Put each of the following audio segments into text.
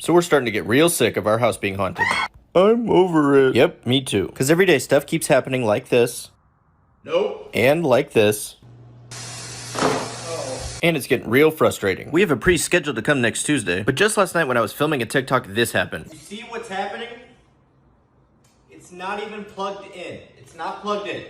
So we're starting to get real sick of our house being haunted. I'm over it. Yep, me too. Because every day stuff keeps happening like this. Nope. And like this. And it's getting real frustrating. We have a pre-scheduled to come next Tuesday, but just last night when I was filming a TikTok, this happened. You see what's happening? It's not even plugged in. It's not plugged in.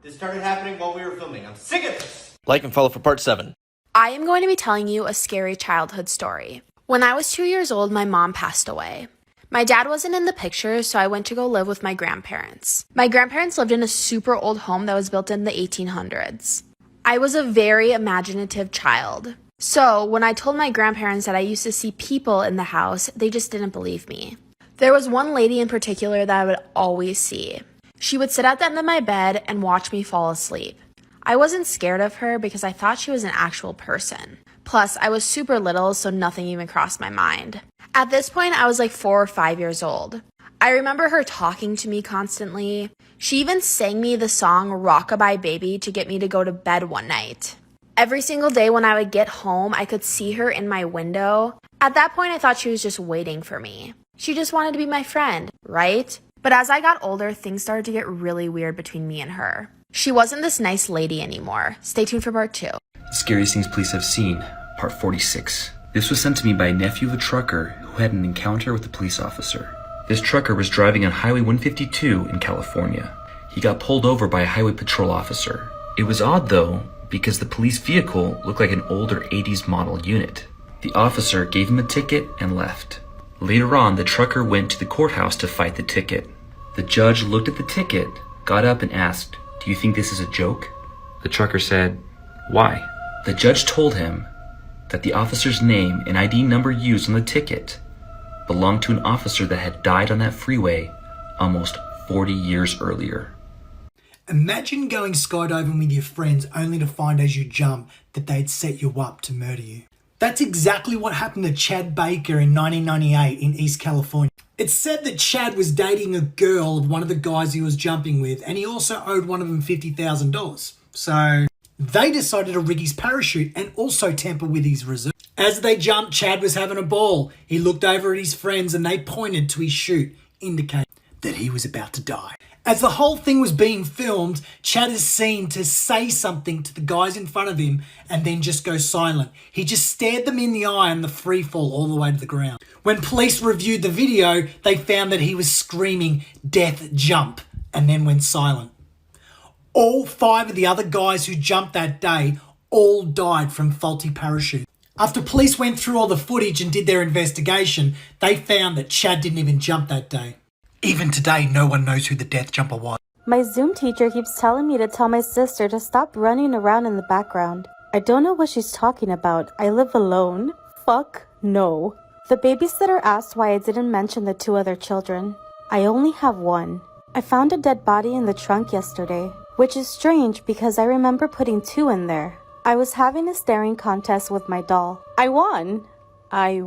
This started happening while we were filming. I'm sick of this. Like and follow for part 7. I am going to be telling you a scary childhood story. When I was 2 years old, my mom passed away. My dad wasn't in the picture, so I went to go live with my grandparents. My grandparents lived in a super old home that was built in the 1800s. I was a very imaginative child. So when I told my grandparents that I used to see people in the house, they just didn't believe me. There was one lady in particular that I would always see. She would sit at the end of my bed and watch me fall asleep. I wasn't scared of her because I thought she was an actual person. Plus, I was super little, so nothing even crossed my mind. At this point, I was like 4 or 5 years old. I remember her talking to me constantly. She even sang me the song Rockabye Baby to get me to go to bed one night. Every single day when I would get home, I could see her in my window. At that point, I thought she was just waiting for me. She just wanted to be my friend, right? But as I got older, things started to get really weird between me and her. She wasn't this nice lady anymore. Stay tuned for part 2. Scariest Things Police Have Seen, part 46. This was sent to me by a nephew of a trucker who had an encounter with a police officer. This trucker was driving on Highway 152 in California. He got pulled over by a highway patrol officer. It was odd though, because the police vehicle looked like an older 80s model unit. The officer gave him a ticket and left. Later on, the trucker went to the courthouse to fight the ticket. The judge looked at the ticket, got up and asked, "Do you think this is a joke?" The trucker said, "Why?" The judge told him that the officer's name and ID number used on the ticket belonged to an officer that had died on that freeway almost 40 years earlier. Imagine going skydiving with your friends only to find as you jump that they'd set you up to murder you. That's exactly what happened to Chad Baker in 1998 in East California. It's said that Chad was dating a girl of one of the guys he was jumping with, and he also owed one of them $50,000. So they decided to rig his parachute and also tamper with his reserve. As they jumped, Chad was having a ball. He looked over at his friends and they pointed to his chute, indicating that he was about to die. As the whole thing was being filmed, Chad is seen to say something to the guys in front of him and then just go silent. He just stared them in the eye and the free fall all the way to the ground. When police reviewed the video, they found that he was screaming, "Death jump," and then went silent. All 5 of the other guys who jumped that day all died from faulty parachutes. After police went through all the footage and did their investigation, they found that Chad didn't even jump that day. Even today, no one knows who the death jumper was. My Zoom teacher keeps telling me to tell my sister to stop running around in the background. I don't know what she's talking about. I live alone. Fuck no. The babysitter asked why I didn't mention the 2 other children. I only have one. I found a dead body in the trunk yesterday, which is strange because I remember putting 2 in there. I was having a staring contest with my doll. I won. I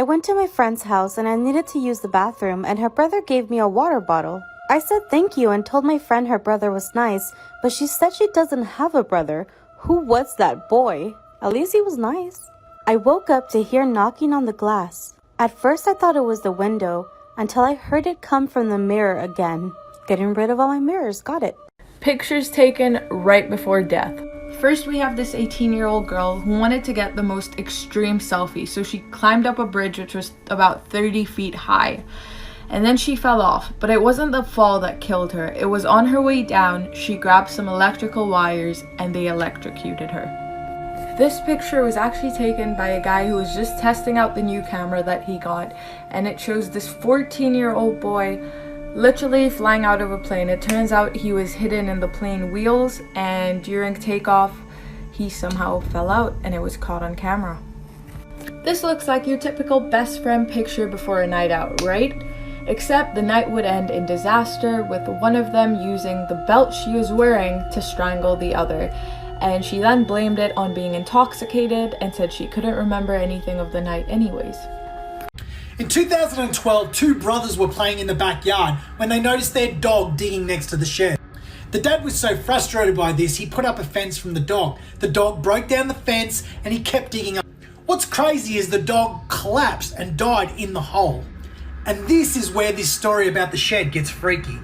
went to my friend's house and I needed to use the bathroom and her brother gave me a water bottle. I said thank you and told my friend her brother was nice, but she said she doesn't have a brother. Who was that boy? At least he was nice. I woke up to hear knocking on the glass. At first I thought it was the window until I heard it come from the mirror again. Getting rid of all my mirrors, got it. Pictures taken right before death. First, we have this 18-year-old girl who wanted to get the most extreme selfie, so she climbed up a bridge which was about 30 feet high. And then she fell off, but it wasn't the fall that killed her. It was on her way down, she grabbed some electrical wires and they electrocuted her. This picture was actually taken by a guy who was just testing out the new camera that he got, and it shows this 14-year-old boy literally flying out of a plane. It turns out he was hidden in the plane wheels, and during takeoff he somehow fell out and it was caught on camera. This looks like your typical best friend picture before a night out, right? Except the night would end in disaster with one of them using the belt she was wearing to strangle the other, and she then blamed it on being intoxicated and said she couldn't remember anything of the night anyways. In 2012, 2 brothers were playing in the backyard when they noticed their dog digging next to the shed. The dad was so frustrated by this, he put up a fence from the dog. The dog broke down the fence and he kept digging up. What's crazy is the dog collapsed and died in the hole. And this is where this story about the shed gets freaky.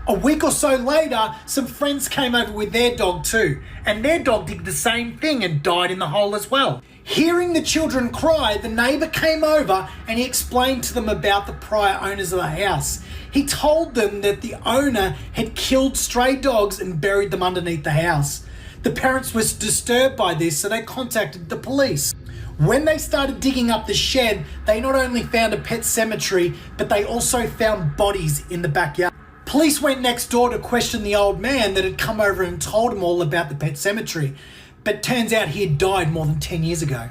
A week or so later, some friends came over with their dog too, and their dog did the same thing and died in the hole as well. Hearing the children cry, the neighbour came over and he explained to them about the prior owners of the house. He told them that the owner had killed stray dogs and buried them underneath the house. The parents were disturbed by this, so they contacted the police. When they started digging up the shed, they not only found a pet cemetery, but they also found bodies in the backyard. Police went next door to question the old man that had come over and told him all about the pet cemetery, but turns out he had died more than 10 years ago.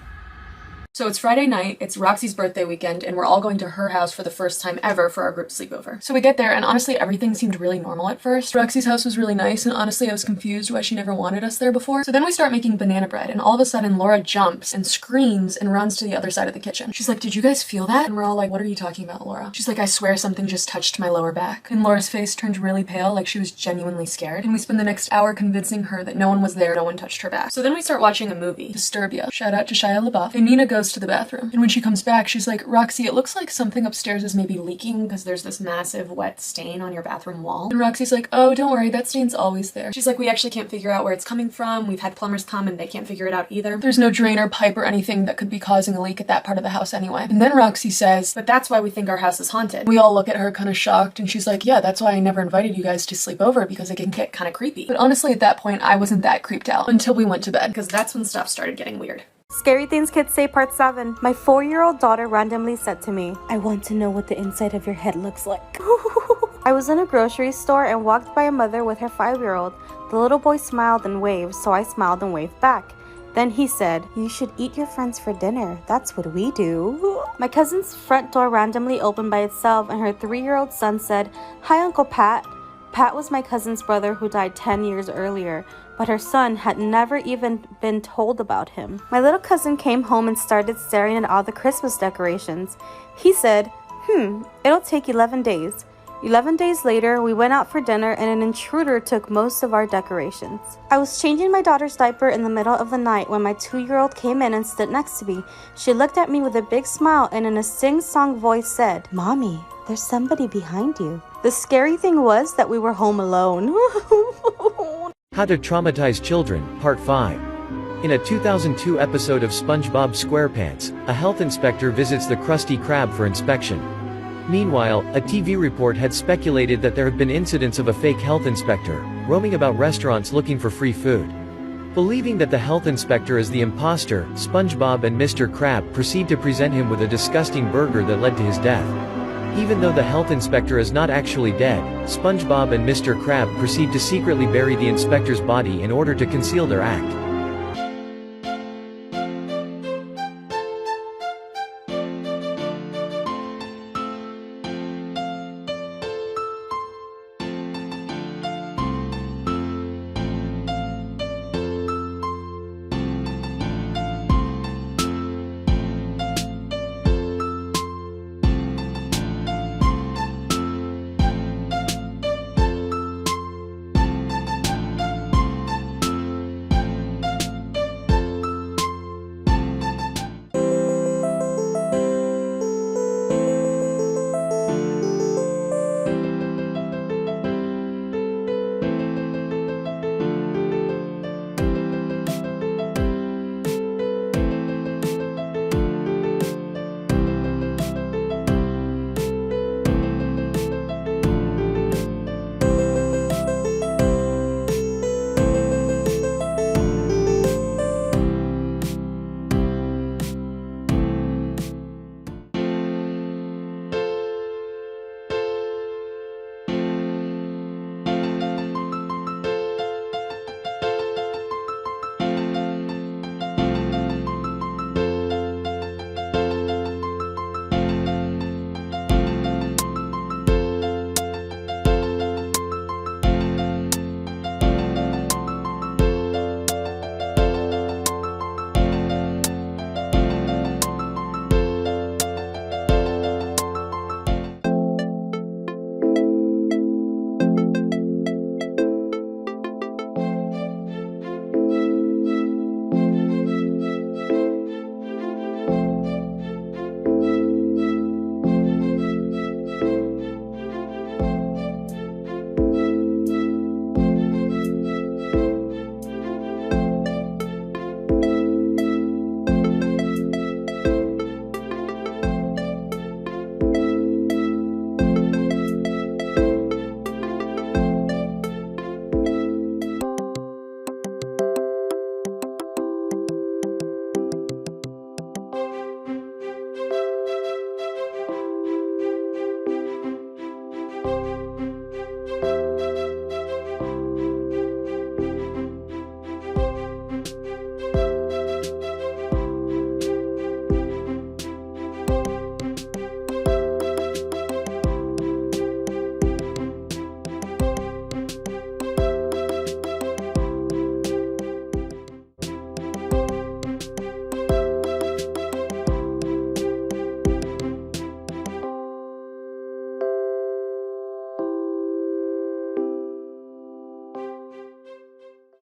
So it's Friday night, it's Roxy's birthday weekend, and we're all going to her house for the first time ever for our group sleepover. So we get there, and honestly, everything seemed really normal at first. Roxy's house was really nice, and honestly, I was confused why she never wanted us there before. So then we start making banana bread, and all of a sudden, Laura jumps and screams and runs to the other side of the kitchen. She's like, "Did you guys feel that?" And we're all like, "What are you talking about, Laura?" She's like, "I swear something just touched my lower back." And Laura's face turned really pale, like she was genuinely scared. And we spend the next hour convincing her that no one was there, no one touched her back. So then we start watching a movie, Disturbia. Shout out to Shia LaBeouf. And Nina goes to the bathroom. And when she comes back, she's like, "Roxy, it looks like something upstairs is maybe leaking because there's this massive wet stain on your bathroom wall." And Roxy's like, "Oh, don't worry, that stain's always there." She's like, "We actually can't figure out where it's coming from. We've had plumbers come and they can't figure it out either. There's no drain or pipe or anything that could be causing a leak at that part of the house anyway." And then Roxy says, "But that's why we think our house is haunted." We all look at her kind of shocked, and she's like, "Yeah, that's why I never invited you guys to sleep over, because it can get kind of creepy." But honestly, at that point, I wasn't that creeped out until we went to bed, because that's when stuff started getting weird. Scary Things Kids Say Part 7. My 4-year-old daughter randomly said to me, "I want to know what the inside of your head looks like." I was in a grocery store and walked by a mother with her 5-year-old. The little boy smiled and waved, so I smiled and waved back. Then he said, "You should eat your friends for dinner. That's what we do." My cousin's front door randomly opened by itself, and her 3-year-old son said, "Hi, Uncle Pat." Pat was my cousin's brother who died 10 years earlier, but her son had never even been told about him. My little cousin came home and started staring at all the Christmas decorations. He said, it'll take 11 days. 11 days later, we went out for dinner and an intruder took most of our decorations. I was changing my daughter's diaper in the middle of the night when my 2-year-old came in and stood next to me. She looked at me with a big smile and in a sing-song voice said, "Mommy, there's somebody behind you." The scary thing was that we were home alone. How to Traumatize Children, Part 5. In a 2002 episode of SpongeBob SquarePants, a health inspector visits the Krusty Krab for inspection. Meanwhile, a TV report had speculated that there had been incidents of a fake health inspector, roaming about restaurants looking for free food. Believing that the health inspector is the imposter, SpongeBob and Mr. Krab proceed to present him with a disgusting burger that led to his death. Even though the health inspector is not actually dead, SpongeBob and Mr. Krab proceed to secretly bury the inspector's body in order to conceal their act.